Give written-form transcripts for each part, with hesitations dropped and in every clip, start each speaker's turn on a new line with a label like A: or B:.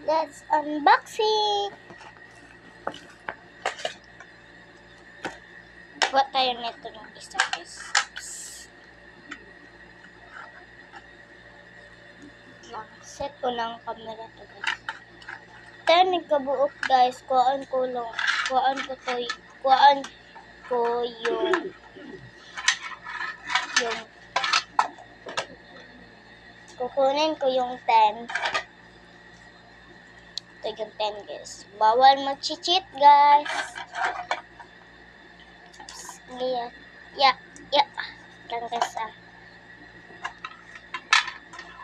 A: Let's unboxing! Buat tayo nito ng isa guys. Set ko ng camera to guys. Tayo nagkabuok guys. Kuhaan ko yung kukunin ko yung 10. Ito yung 10 guys. Bawal mag-cheat guys. Yeah. Yan guys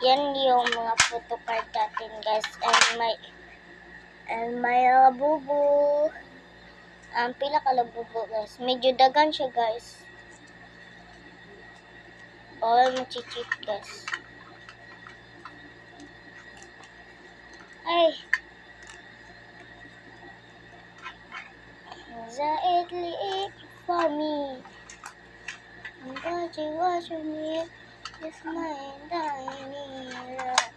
A: Yan yung mga photocard natin guys. And may labubo. Pila ka labubo guys. Medyo dagan siya guys. Bawal mag-cheat guys. Ay. Zaid liik for me. I'm watching me. It's my tiny love.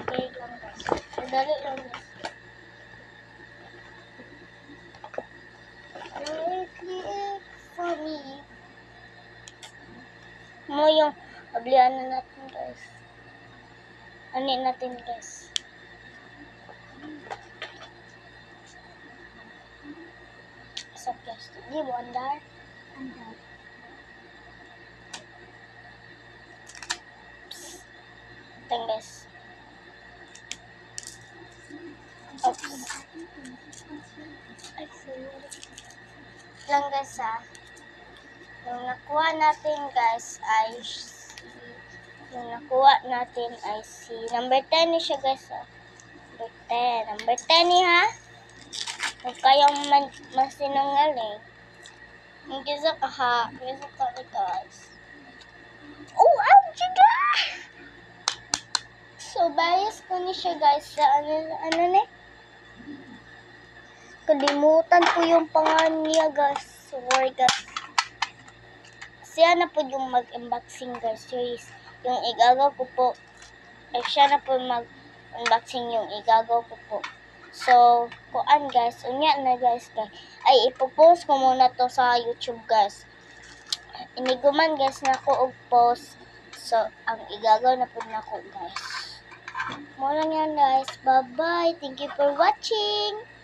A: Okay lang guys. Madali lang guys. Zaid liik for me. Mo yung ablihan na natin guys. Anin natin guys. Sa plastic. Di mo andar? Andar. Ito guys. Oops. Ay, sorry. Lang guys Yung nakuha natin guys ay si number 10 ni siya guys Number 10 ni ha. Huwag kayong masinungaling. Hindi sa kaha. Hindi sa kaha guys. Oh, ouch guys! So, bias ko ni siya guys sa ano ni? Kalimutan ko yung pangalan niya guys. Sorry guys. Siya na po yung mag-unboxing guys. Series. Yung igagaw ko po. Siya na po mag-unboxing yung igagaw ko po. So, kuan guys. Unya na guys. Ay, ipopost ko muna to sa YouTube guys. Iniguman guys na ko og post. So, ang igagaw na po na ko guys. Mo lang yan guys. Bye-bye. Thank you for watching.